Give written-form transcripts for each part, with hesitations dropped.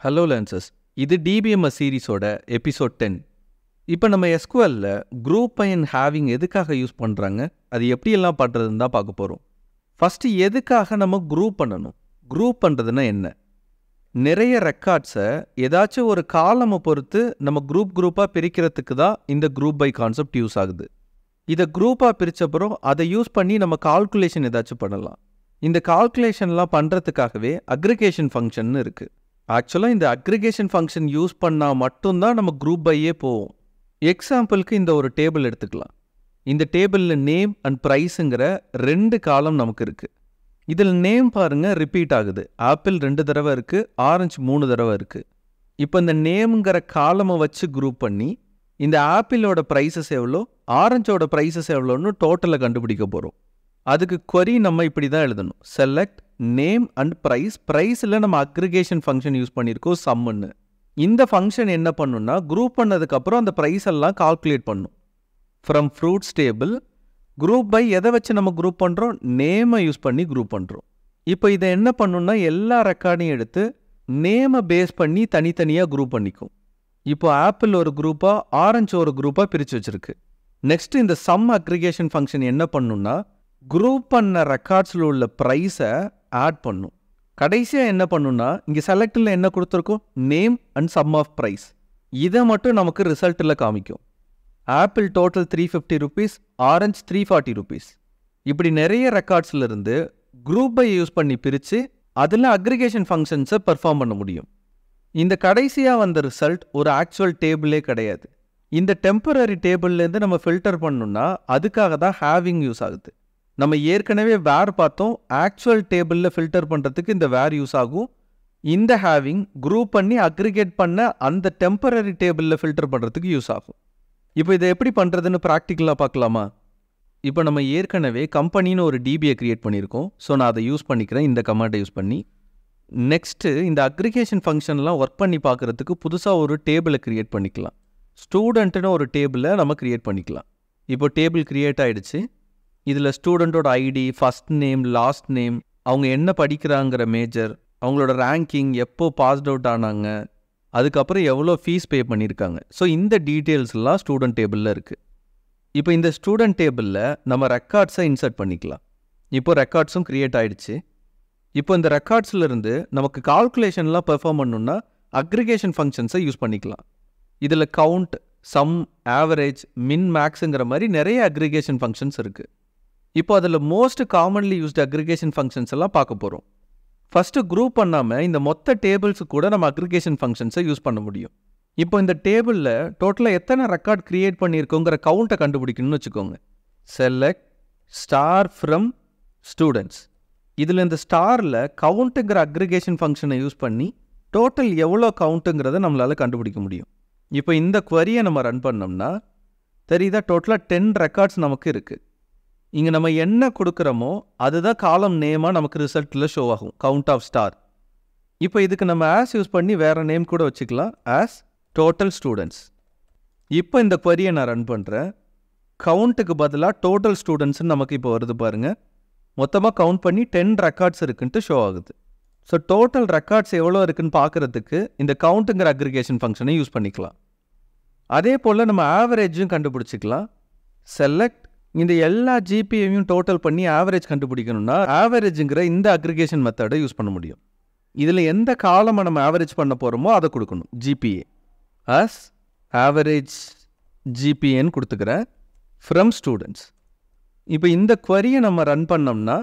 Hello லேர்ன்சர்ஸ், இது DBMS சீரிஸோட episode 10. இப்போ நம்ம எஸ்குஎல்ல குரூப் பை அண்ட் ஹேவிங் எதுக்காக யூஸ் பண்ணுறாங்க, அது எப்படியெல்லாம் பண்ணுறதுன்னு தான் பார்க்க போகிறோம். ஃபஸ்ட்டு எதுக்காக நம்ம குரூப் பண்ணணும்? குரூப் பண்ணுறதுன்னா என்ன? நிறைய ரெக்கார்ட்ஸை ஏதாச்சும் ஒரு காலமை பொறுத்து நம்ம குரூப்பாக பிரிக்கிறதுக்கு தான் இந்த குரூப் பை கான்செப்ட் யூஸ் ஆகுது. இதை குரூப்பாக பிரித்தப்பறம் அதை யூஸ் பண்ணி நம்ம கால்குலேஷன் ஏதாச்சும் பண்ணலாம். இந்த கால்குலேஷன்லாம் பண்ணுறதுக்காகவே அக்ரிகேஷன் ஃபங்க்ஷன் இருக்குது. ஆக்சுவலாக இந்த அக்ரிகேஷன் ஃபங்க்ஷன் யூஸ் பண்ணால் மட்டும்தான் நம்ம குரூப் பையே போவோம். எக்ஸாம்பிளுக்கு இந்த ஒரு டேபிள் எடுத்துக்கலாம். இந்த டேபிளில் நேம் அண்ட் ப்ரைஸுங்கிற 2 காலம் நமக்கு இருக்குது. இதில் நேம் பாருங்கள் ரிப்பீட் ஆகுது. ஆப்பிள் 2 தடவை இருக்குது, ஆரஞ்சு 3 தடவை இருக்குது. இப்போ இந்த நேம்ங்கிற காலமை வச்சு குரூப் பண்ணி இந்த ஆப்பிளோட ப்ரைஸஸ் எவ்வளோ, ஆரஞ்சோட ப்ரைஸஸ் எவ்வளோன்னு டோட்டலை கண்டுபிடிக்க போகிறோம். அதுக்கு query நம்ம இப்படி தான் எழுதணும். செலக்ட் நேம் அண்ட் ப்ரைஸில் நம்ம அக்ரிகேஷன் ஃபங்க்ஷன் யூஸ் பண்ணியிருக்கோம் சம்முன்னு. இந்த ஃபங்க்ஷன் என்ன பண்ணுன்னா குரூப் பண்ணதுக்கப்புறம் அந்த ப்ரைஸ் எல்லாம் கால்குலேட் பண்ணும். From fruits table group by எதை வச்சு நம்ம குரூப் பண்ணுறோம்? நேமை யூஸ் பண்ணி குரூப் பண்ணுறோம். இப்போ இதை என்ன பண்ணுன்னா எல்லா ரெக்கார்டையும் எடுத்து நேமை பேஸ் பண்ணி தனித்தனியாக குரூப் பண்ணிக்கும். இப்போ ஆப்பிள் ஒரு குரூப்பாக, ஆரஞ்சு ஒரு குரூப்பாக பிரித்து வச்சுருக்கு. நெக்ஸ்ட் இந்த சம் அக்ரிகேஷன் ஃபங்க்ஷன் என்ன பண்ணுன்னா குரூப் பண்ண ரெக்கார்ட்ஸில் உள்ள ப்ரைஸை ஆட் பண்ணும். கடைசியாக என்ன பண்ணுன்னா இங்கே செலக்டில் என்ன கொடுத்துருக்கோம்? Name and sum of price. இதை மட்டும் நமக்கு ரிசல்ட்டில் காமிக்கும். Apple total 350 rupees, orange 340 rupees. இப்படி நிறைய ரெக்கார்ட்ஸில் இருந்து குரூப் பை யூஸ் பண்ணி பிரித்து அதில் அக்ரிகேஷன் ஃபங்க்ஷன்ஸை பெர்ஃபார்ம் பண்ண முடியும். இந்த கடைசியாக வந்த ரிசல்ட் ஒரு ஆக்சுவல் டேபிளே கிடையாது. இந்த டெம்பரரி டேபிள்லேருந்து நம்ம ஃபில்டர் பண்ணணுன்னா அதுக்காக தான் ஹேவிங் யூஸ் ஆகுது. நம்ம ஏற்கனவே வேர் பார்த்தோம். ஆக்சுவல் டேபிளில் ஃபில்டர் பண்ணுறதுக்கு இந்த வேர் யூஸ் ஆகும். இந்த ஹேவிங் குரூப் பண்ணி அக்ரிகேட் பண்ண அந்த டெம்பரரி டேபிளில் ஃபில்டர் பண்ணுறதுக்கு யூஸ் ஆகும். இப்போ இதை எப்படி பண்ணுறதுன்னு ப்ராக்டிக்கலாக பார்க்கலாமா? இப்போ நம்ம ஏற்கனவே கம்பெனின்னு ஒரு டிபியை க்ரியேட் பண்ணியிருக்கோம். ஸோ நான் அதை யூஸ் பண்ணிக்கிறேன், இந்த கமாண்டை யூஸ் பண்ணி. நெக்ஸ்ட்டு இந்த அக்ரிகேஷன் ஃபங்க்ஷன்லாம் ஒர்க் பண்ணி பார்க்குறதுக்கு புதுசாக ஒரு டேபிளை க்ரியேட் பண்ணிக்கலாம். ஸ்டூடெண்ட்டுன்னு ஒரு டேபிளை நம்ம க்ரியேட் பண்ணிக்கலாம். இப்போ டேபிள் க்ரியேட் ஆகிடுச்சு. இதில் ஸ்டூடெண்ட்டோட ID, first name, last name, அவங்க என்ன படிக்கிறாங்கிற மேஜர், அவங்களோட ரேங்கிங், எப்போ பாஸ்ட் அவுட் ஆனாங்க, அதுக்கப்புறம் எவ்வளோ ஃபீஸ் பே பண்ணியிருக்காங்க. ஸோ இந்த டீட்டெயில்ஸ்லாம் ஸ்டூடெண்ட் டேபிளில் இருக்குது. இப்போ இந்த ஸ்டூடெண்ட் டேபிளில் நம்ம ரெக்கார்ட்ஸை இன்சர்ட் பண்ணிக்கலாம். இப்போ ரெக்கார்ட்ஸும் க்ரியேட் ஆகிடுச்சு. இப்போ இந்த ரெக்கார்ட்ஸ்லேருந்து நமக்கு கால்குலேஷன்லாம் பெர்ஃபார்ம் பண்ணணுன்னா அக்ரிகேஷன் ஃபங்க்ஷன்ஸை யூஸ் பண்ணிக்கலாம். இதில் கவுண்ட், சம், ஆவரேஜ், மின், மேக்ஸுங்கிற மாதிரி நிறைய அக்ரிகேஷன் ஃபங்க்ஷன்ஸ் இருக்குது. இப்போ அதில் most commonly used aggregation functions எல்லாம் பார்க்க போகிறோம். ஃபஸ்ட்டு குரூப் பண்ணாமல் இந்த மொத்த டேபிள்ஸு கூட நம்ம அக்ரிகேஷன் ஃபங்க்ஷன்ஸை யூஸ் பண்ண முடியும். இப்போ இந்த டேபிளில் டோட்டலாக எத்தனை ரெக்கார்ட் க்ரியேட் பண்ணியிருக்கோங்கிற கவுண்ட்டை கண்டுபிடிக்கணும்னு வச்சுக்கோங்க. Select star from students. இதில் இந்த ஸ்டாரில் கவுண்ட்டுங்கிற அக்ரிகேஷன் ஃபங்க்ஷனை யூஸ் பண்ணி டோட்டல் எவ்வளோ கவுண்ட்டுங்கிறத நம்மளால் கண்டுபிடிக்க முடியும். இப்போ இந்த குவரியை நம்ம ரன் பண்ணோம்னா தெரியுதா, டோட்டலாக 10 ரெக்கார்ட்ஸ் நமக்கு இருக்குது. இங்கே நம்ம என்ன கொடுக்குறோமோ அதுதான் காலம் நேமாக நமக்கு ரிசல்ட்டில் ஷோ ஆகும், கவுண்ட் ஆஃப் ஸ்டார். இப்போ இதுக்கு நம்ம ஆஸ் யூஸ் பண்ணி வேறு நேம் கூட வச்சுக்கலாம், ஆஸ் டோட்டல் ஸ்டூடெண்ட்ஸ். இப்போ இந்த குவரியை நான் ரன் பண்ணுறேன். கவுண்ட்டுக்கு பதிலாக டோட்டல் ஸ்டூடெண்ட்ஸ்ன்னு நமக்கு இப்போ வருது பாருங்கள். மொத்தமாக கவுண்ட் பண்ணி 10 ரெக்கார்ட்ஸ் இருக்குன்ட்டு ஷோ ஆகுது. ஸோ டோட்டல் ரெக்கார்ட்ஸ் எவ்வளோ இருக்குன்னு பார்க்குறதுக்கு இந்த கவுண்ட்டுங்கிற அக்ரிகேஷன் ஃபங்க்ஷனை யூஸ் பண்ணிக்கலாம். அதே போல் நம்ம ஆவரேஜும் கண்டுபிடிச்சிக்கலாம். செலக்ட் இந்த எல்லா ஜிபியையும் டோட்டல் பண்ணி ஆவரேஜ் கண்டுபிடிக்கணும்னா ஆவரேஜுங்கிற இந்த அக்ரிகேஷன் மெத்தடை யூஸ் பண்ண முடியும். இதில் எந்த காலமை நம்ம ஆவரேஜ் பண்ண போகிறோமோ அதை கொடுக்கணும். ஜிபிஏ அஸ் ஆவரேஜ் ஜிபிஏன்னு கொடுத்துக்கிறேன் ஃப்ரம் ஸ்டூடெண்ட்ஸ். இப்போ இந்த குவரியை நம்ம ரன் பண்ணோம்னா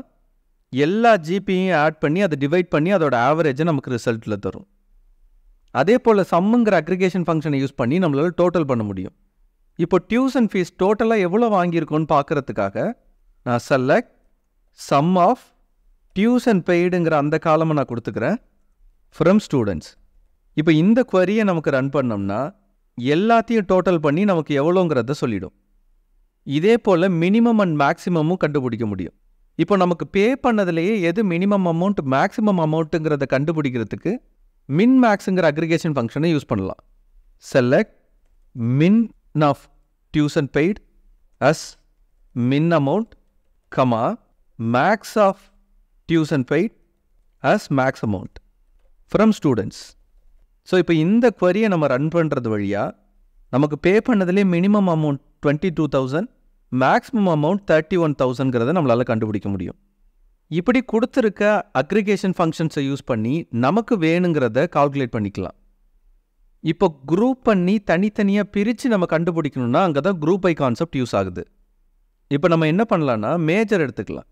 எல்லா ஜிபியையும் ஆட் பண்ணி அதை டிவைட் பண்ணி அதோட ஆவரேஜை நமக்கு ரிசல்ட்டில் தரும். அதே போல் சம்முங்கிற அக்ரிகேஷன் ஃபங்க்ஷனை யூஸ் பண்ணி நம்மளால் டோட்டல் பண்ண முடியும். இப்போ டியூஷன் ஃபீஸ் டோட்டலாக எவ்வளோ வாங்கியிருக்கோன்னு பார்க்குறதுக்காக நான் செலக்ட் சம் ஆஃப் டியூஷன் பெய்டுங்கிற அந்த காலமை நான் கொடுத்துக்கிறேன் ஃப்ரம் ஸ்டூடெண்ட்ஸ். இப்போ இந்த குவரியை நமக்கு ரன் பண்ணோம்னா எல்லாத்தையும் டோட்டல் பண்ணி நமக்கு எவ்வளோங்கிறத சொல்லிடும். இதே போல் மினிமம் அண்ட் மேக்ஸிமமும் கண்டுபிடிக்க முடியும். இப்போ நமக்கு பே பண்ணதுலேயே எது மினிமம் அமௌண்ட், மேக்ஸிமம் அமௌண்ட்டுங்கிறத கண்டுபிடிக்கிறதுக்கு மின் மேக்ஸுங்கிற அக்ரிகேஷன் ஃபங்க்ஷனை யூஸ் பண்ணலாம். Select min of tuition paid as min amount, comma max of tuition paid as max amount from students. So இப்போ இந்த query-யை நம்ம ரன் பண்ணுறது வழியாக நமக்கு பே பண்ணதுலேயே மினிமம் அமௌண்ட் 22,000, மேக்ஸிமம் அமௌண்ட் 31,000ங்கிறத நம்மளால் கண்டுபிடிக்க முடியும். இப்படி கொடுத்துருக்க அக்ரிகேஷன் ஃபங்க்ஷன்ஸை யூஸ் பண்ணி நமக்கு வேணுங்கிறத கால்குலேட் பண்ணிக்கலாம். இப்போ குரூப் பண்ணி தனித்தனியாக பிரித்து நம்ம கண்டுபிடிக்கணும்னா அங்கே தான் குரூப் பை கான்செப்ட் யூஸ் ஆகுது. இப்போ நம்ம என்ன பண்ணலான்னா மேஜர் எடுத்துக்கலாம்.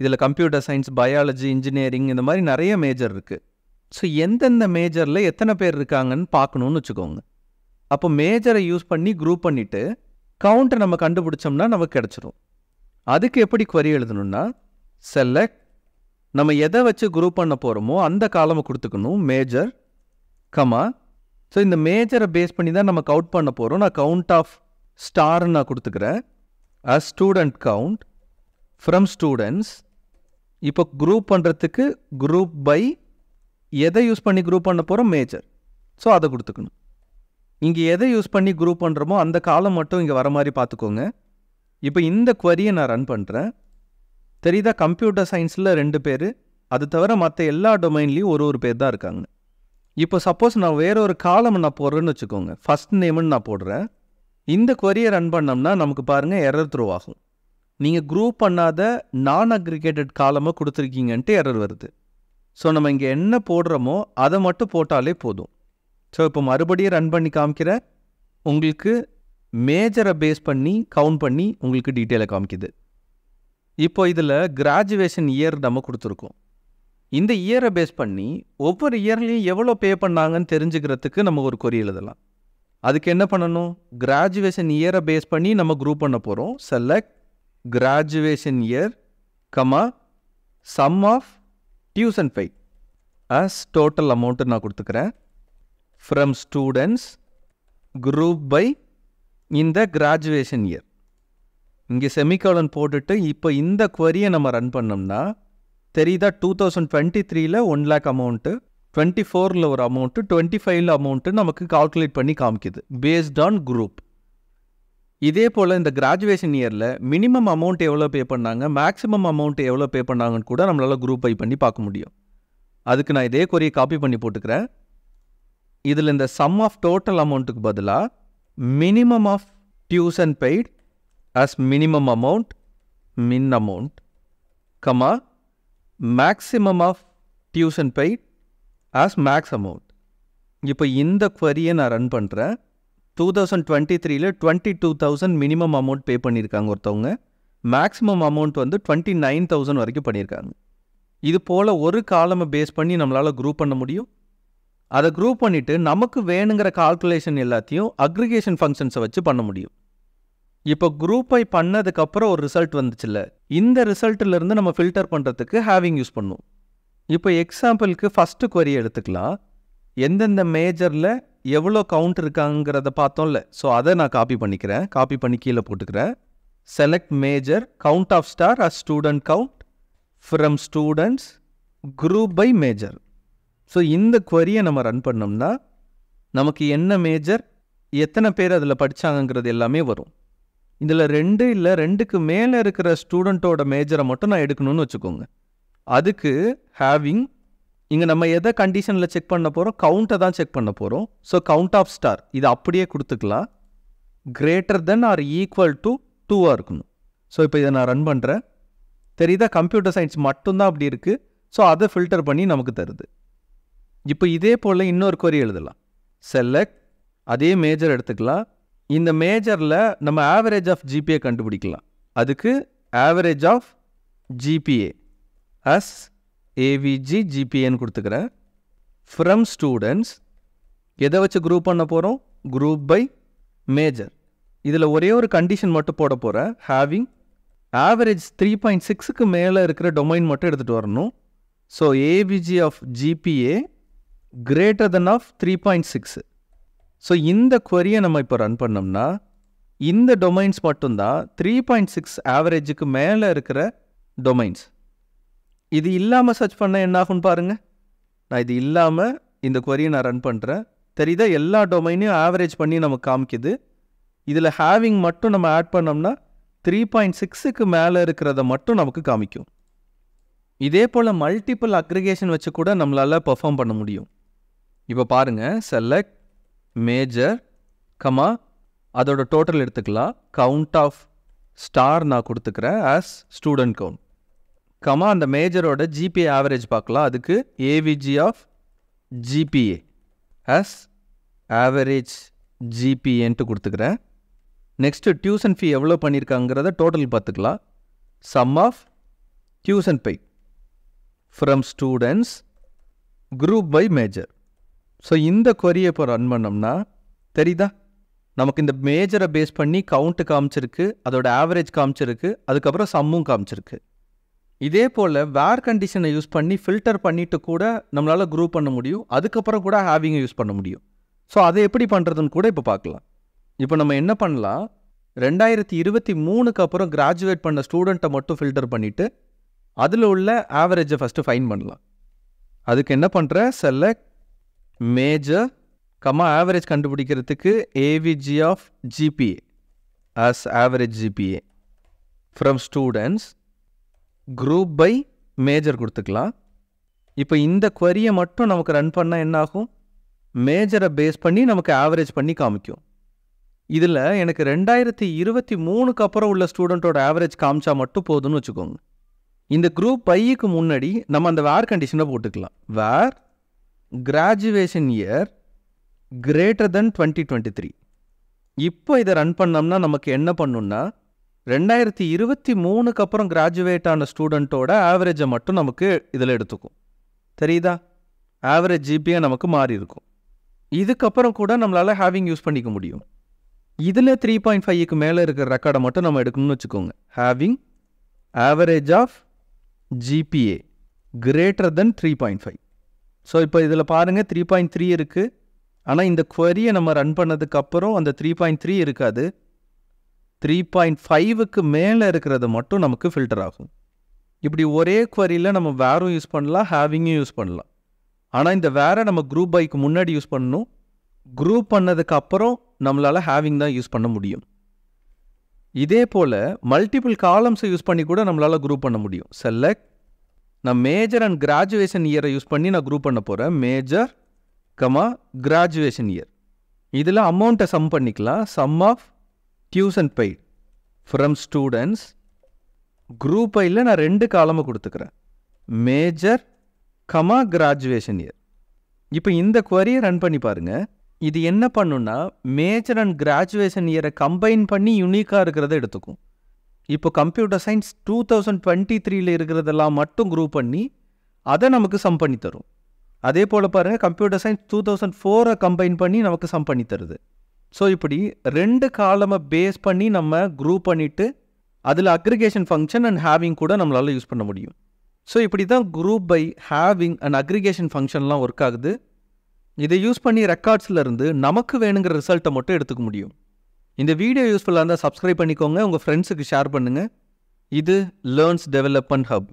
இதில் கம்ப்யூட்டர் சயின்ஸ், பயாலஜி, இன்ஜினியரிங் இந்த மாதிரி நிறைய மேஜர் இருக்குது. ஸோ எந்தெந்த மேஜரில் எத்தனை பேர் இருக்காங்கன்னு பார்க்கணுன்னு வச்சுக்கோங்க. அப்போ மேஜரை யூஸ் பண்ணி குரூப் பண்ணிவிட்டு கவுண்ட்டை நம்ம கண்டுபிடிச்சோம்னா நமக்கு கிடச்சிரும். அதுக்கு எப்படி query எழுதணும்னா செலக்ட், நம்ம எதை வச்சு குரூப் பண்ண போகிறோமோ அந்த காலமை கொடுத்துக்கணும், மேஜர் கமா. ஸோ இந்த மேஜரை பேஸ் பண்ணி தான் நம்ம கவுண்ட் பண்ண போகிறோம். நான் கவுண்ட் ஆஃப் ஸ்டார்ன்னு நான் கொடுத்துக்கிறேன். Student count from students. இப்போ குரூப் பண்ணுறதுக்கு குரூப் பை எதை யூஸ் பண்ணி குரூப் பண்ண போகிறோம், மேஜர். ஸோ அதை கொடுத்துக்கணும். இங்கே எதை யூஸ் பண்ணி குரூப் பண்ணுறோமோ அந்த காலம் மட்டும் இங்கே வர மாதிரி பார்த்துக்கோங்க. இப்போ இந்த query-யை நான் ரன் பண்ணுறேன். தெரியுதா, கம்ப்யூட்டர் சயின்ஸில் 2 பேர், அது தவிர மற்ற எல்லா டொமைன்லேயும் ஒரு பேர் தான் இருக்காங்க. இப்போ சப்போஸ் நான் வேற ஒரு காலம் நான் போடுறேன்னு வச்சுக்கோங்க, ஃபஸ்ட் நேம்னு நான் போடுறேன். இந்த query-யை ரன் பண்ணோம்னா நமக்கு பாருங்கள் எரர் த்ரோ ஆகும். நீங்கள் குரூப் பண்ணாத நான் அக்ரிகேட்டட் காலமாக கொடுத்துருக்கீங்கன்ட்டு எரர் வருது. ஸோ நம்ம இங்கே என்ன போடுறோமோ அதை மட்டும் போட்டாலே போதும். ஸோ இப்போ மறுபடியும் ரன் பண்ணி காமிக்கிறேன். உங்களுக்கு மேஜரை பேஸ் பண்ணி கவுண்ட் பண்ணி உங்களுக்கு டீட்டெயிலை காமிக்குது. இப்போ இதில் கிராஜுவேஷன் இயர் நம்ம கொடுத்துருக்கோம். இந்த இயரை பேஸ் பண்ணி ஒவ்வொரு இயர்லேயும் எவ்வளோ பே பண்ணாங்கன்னு தெரிஞ்சுக்கிறதுக்கு நம்ம ஒரு query எழுதலாம். அதுக்கு என்ன பண்ணணும், கிராஜுவேஷன் இயரை பேஸ் பண்ணி நம்ம குரூப் பண்ண போகிறோம். Select graduation year comma sum of tuition pay as total amount நான் கொடுத்துக்கிறேன். ஃப்ரம் ஸ்டூடெண்ட்ஸ் குரூப் பை இந்த கிராஜுவேஷன் இயர். இங்கே செமிகாலன் போட்டுட்டு இப்போ இந்த query-யை நம்ம ரன் பண்ணோம்னா தெரியுதா, 2023 1 lakh அமௌண்ட்டு, 24 ஒரு அமௌண்ட்டு, 25 அமௌண்ட்டு நமக்கு கால்குலேட் பண்ணி காமிக்குது பேஸ்ட் ஆன் குரூப். இதே போல் இந்த கிராஜுவேஷன் இயரில் மினிமம் அமௌண்ட் எவ்வளோ பே பண்ணாங்க, மேக்ஸிமம் அமௌண்ட் எவ்வளோ பே பண்ணாங்கன்னு கூட நம்மளால் குரூப் பை பண்ணி பார்க்க முடியும். அதுக்கு நான் இதே query காப்பி பண்ணி போட்டுக்கிறேன். இதில் இந்த சம் ஆஃப் டோட்டல் அமௌண்ட்டுக்கு பதிலாக minimum of tuition paid as minimum amount min amount comma maximum of tuition paid as max amount. இப்போ இந்த query-யை நான் ரன் பண்ணுறேன். 2023 22,000 மினிமம் அமௌண்ட் பே பண்ணியிருக்காங்க ஒருத்தவங்க, மேக்ஸிமம் அமௌண்ட் வந்து 29,000 வரைக்கும் பண்ணியிருக்காங்க. இது போல் ஒரு காலமை பேஸ் பண்ணி நம்மளால் குரூப் பண்ண முடியும். அதை குரூப் பண்ணிவிட்டு நமக்கு வேணுங்கிற கால்குலேஷன் எல்லாத்தையும் அக்ரிகேஷன் ஃபங்க்ஷன்ஸை வச்சு பண்ண முடியும். இப்போ குரூப்பை பண்ணதுக்கப்புறம் ஒரு ரிசல்ட் வந்துச்சுல்ல, இந்த ரிசல்ட்டிலேருந்து நம்ம ஃபில்டர் பண்ணுறதுக்கு ஹேவிங் யூஸ் பண்ணும். இப்போ எக்ஸாம்பிளுக்கு ஃபஸ்ட்டு query எடுத்துக்கலாம். எந்தெந்த மேஜரில் எவ்வளோ கவுண்ட் இருக்காங்கிறத பார்த்தோம்ல, ஸோ அதை நான் காப்பி பண்ணிக்கிறேன். காப்பி பண்ணி கீழே போட்டுக்கிறேன். Select major count of star as student count from students group by major. So இந்த query-யை நம்ம ரன் பண்ணோம்னா நமக்கு என்ன மேஜர், எத்தனை பேர் அதில் படித்தாங்கங்கிறது எல்லாமே வரும். இதில் 2 இல்லை 2க்கு மேலே இருக்கிற ஸ்டூடெண்ட்டோட மேஜரை மட்டும் நான் எடுக்கணும்னு வச்சுக்கோங்க. அதுக்கு ஹேவிங், இங்கே நம்ம எதை கண்டிஷனில் செக் பண்ண போகிறோம், கவுண்ட்டை தான் செக் பண்ண போகிறோம். ஸோ கவுண்ட் ஆஃப் ஸ்டார் இது அப்படியே கொடுத்துக்கலாம். Greater than or equal to 2 இருக்கணும். ஸோ இப்போ இதை நான் ரன் பண்ணுறேன். தெரியுதா, கம்ப்யூட்டர் சயின்ஸ் மட்டும்தான் அப்படி இருக்குது. ஸோ அதை ஃபில்டர் பண்ணி நமக்கு தருது. இப்போ இதே போல் இன்னொரு query எழுதலாம். செலக்ட், அதே மேஜர் எடுத்துக்கலாம். இந்த மேஜரில் நம்ம ஆவரேஜ் ஆஃப் ஜிபிஏ கண்டுபிடிக்கலாம். அதுக்கு average of GPA as AVG ஜிபிஏன்னு கொடுத்துக்கிறேன். ஃப்ரம் ஸ்டூடெண்ட்ஸ் எதை வச்சு குரூப் பண்ண போகிறோம், குரூப் பை மேஜர். இதில் ஒரே ஒரு கண்டிஷன் மட்டும் போட போகிறேன். ஹேவிங் ஆவரேஜ் 3.6க்கு மேலே இருக்கிற டொமைன் மட்டும் எடுத்துகிட்டு வரணும். So AVG of GPA greater than of 3.6. So இந்த query-யை நம்ம இப்போ ரன் பண்ணோம்னா இந்த டொமைன்ஸ் மட்டும்தான் 3.6 ஆவரேஜுக்கு மேலே இருக்கிற டொமைன்ஸ். இது இல்லாமல் சர்ச் பண்ண என்ன ஆகும்னு பாருங்கள். நான் இது இல்லாமல் இந்த query-யை நான் ரன் பண்ணுறேன். தெரியுதா, எல்லா டொமைனையும் ஆவரேஜ் பண்ணி நமக்கு காமிக்குது. இதில் ஹேவிங் மட்டும் நம்ம ஆட் பண்ணோம்னா 3.6க்கு மேலே இருக்கிறத மட்டும் நமக்கு காமிக்கும். இதே போல் மல்டிபிள் அக்ரிகேஷன் வச்சு கூட நம்மளால் பெர்ஃபார்ம் பண்ண முடியும். இப்போ பாருங்க, செலக்ட் மேஜர் கமா அதோட டோட்டல் எடுத்துக்கலாம். கவுண்ட் ஆஃப் ஸ்டார் நான் கொடுத்துக்கிறேன் ஆஸ் ஸ்டூடெண்ட் கவுண்ட் கமா அந்த மேஜரோட ஜிபிஏ ஆவரேஜ் பார்க்கலாம். அதுக்கு AVG of GPA as average ஜிபிஏன்ட்டு கொடுத்துக்கிறேன். நெக்ஸ்ட்டு டியூஷன் ஃபீ எவ்வளோ பண்ணியிருக்காங்கிறத டோட்டல் பார்த்துக்கலாம். Sum of tuition pay from students group by major. So இந்த கொரியை இப்போ ரன் பண்ணோம்னா தெரியுதா, நமக்கு இந்த மேஜரை பேஸ் பண்ணி கவுண்ட்டு காமிச்சிருக்கு, அதோட ஆவரேஜ் காமிச்சிருக்கு, அதுக்கப்புறம் சம்மும் காமிச்சிருக்கு. இதே போல் வேர் கண்டிஷனை யூஸ் பண்ணி ஃபில்டர் பண்ணிவிட்டு கூட நம்மளால் குரூப் பண்ண முடியும். அதுக்கப்புறம் கூட ஹேவிங்கை யூஸ் பண்ண முடியும். ஸோ அதை எப்படி பண்ணுறதுன்னு கூட இப்போ பார்க்கலாம். இப்போ நம்ம என்ன பண்ணலாம், 2023க்கு அப்புறம் கிராஜுவேட் பண்ண ஸ்டூடெண்ட்டை மட்டும் ஃபில்டர் பண்ணிவிட்டு அதில் உள்ள ஆவரேஜை ஃபஸ்ட்டு ஃபைன் பண்ணலாம். அதுக்கு என்ன பண்ணுறேன், செலக்ட் மேஜர் கமா ஆவரேஜ் கண்டுபிடிக்கிறதுக்கு AVG of GPA as average GPA from students group by major கொடுத்துக்கலாம். இப்போ இந்த குவரியை மட்டும் நமக்கு ரன் பண்ணால் என்ன ஆகும், மேஜரை பேஸ் பண்ணி நமக்கு ஆவரேஜ் பண்ணி காமிக்கும். இதில் எனக்கு 2023க்கு அப்புறம் உள்ள ஸ்டூடெண்ட்டோட ஆவரேஜ் காமிச்சா மட்டும் போதும்னு வச்சுக்கோங்க. இந்த குரூப் பைக்கு முன்னாடி நம்ம அந்த வேர் கண்டிஷனை போட்டுக்கலாம். வேர் கிராஜுவேஷன் இயர் கிரேட்டர் தென் 2023. இப்போ இதை ரன் பண்ணோம்னா நமக்கு என்ன பண்ணுன்னா 2023க்கு அப்புறம் கிராஜுவேட் ஆன ஸ்டூடெண்ட்டோட ஆவரேஜை மட்டும் நமக்கு இதில் எடுத்துக்கும். தெரியுதா, ஆவரேஜ் ஜிபிஏ நமக்கு மாறி இருக்கும். இதுக்கப்புறம் கூட நம்மளால் ஹேவிங் யூஸ் பண்ணிக்க முடியும். இதில் 3.5க்கு மேலே இருக்கிற ரெக்கார்டை மட்டும் நம்ம எடுக்கணும்னு வச்சுக்கோங்க. Having average of GPA greater than 3.5. So இப்போ இதில் பாருங்கள் 3.3 இருக்குது. ஆனால் இந்த குவரியை நம்ம ரன் பண்ணதுக்கப்புறம் அந்த 3.3 இருக்காது. 3.5க்கு மேலே இருக்கிறது மட்டும் நமக்கு ஃபில்டர் ஆகும். இப்படி ஒரே குவரியில் நம்ம வேரும் யூஸ் பண்ணலாம், ஹேவிங்கும் யூஸ் பண்ணலாம். ஆனால் இந்த வேரை நம்ம குரூப் பைக்கு முன்னாடி யூஸ் பண்ணணும். குரூப் பண்ணதுக்கு அப்புறம் நம்மளால் ஹேவிங் தான் யூஸ் பண்ண முடியும். இதே போல் மல்டிபிள் காலம்ஸை யூஸ் பண்ணி கூட நம்மளால் குரூப் பண்ண முடியும். செலக்ட் நான் மேஜர் அண்ட் கிராஜுவேஷன் இயரை யூஸ் பண்ணி நான் குரூப் பண்ண போகிறேன். Major comma graduation year. இதில் அமௌண்ட்டை சம் பண்ணிக்கலாம். Sum of tuition paid from students group பையில் நான் 2 காலமை கொடுத்துக்கிறேன். Major comma graduation year. இப்போ இந்த குவரியை ரன் பண்ணி பாருங்கள். இது என்ன பண்ணுன்னா மேஜர் அண்ட் கிராஜுவேஷன் இயரை கம்பைன் பண்ணி யூனிக்காக இருக்கிறத எடுத்துக்கும். இப்போ கம்ப்யூட்டர் சயின்ஸ் 2023 இருக்கிறதெல்லாம் மட்டும் குரூப் பண்ணி அதை நமக்கு சம் பண்ணி தரும். அதே போல் பாருங்கள், கம்ப்யூட்டர் சயின்ஸ் 2004 கம்பைன் பண்ணி நமக்கு சம் பண்ணி தருது. ஸோ இப்படி 2 காலமை பேஸ் பண்ணி நம்ம குரூப் பண்ணிவிட்டு அதில் அக்ரிகேஷன் ஃபங்க்ஷன் அண்ட் ஹேவிங் கூட நம்மளால் யூஸ் பண்ண முடியும். ஸோ இப்படி தான் group by having and aggregation ஃபங்க்ஷன்லாம் ஒர்க் ஆகுது. இதை யூஸ் பண்ணி ரெக்கார்ட்ஸ்லேருந்து நமக்கு வேணுங்கிற ரிசல்ட்டை மட்டும் எடுத்துக்க முடியும். இந்த வீடியோ யூஸ்ஃபுல்லாக இருந்தால் சப்ஸ்கிரைப் பண்ணிக்கோங்க, உங்கள் ஃப்ரெண்ட்ஸுக்கு ஷேர் பண்ணுங்கள். இது லேர்ன்ஸ் டெவலப்மெண்ட் ஹப்.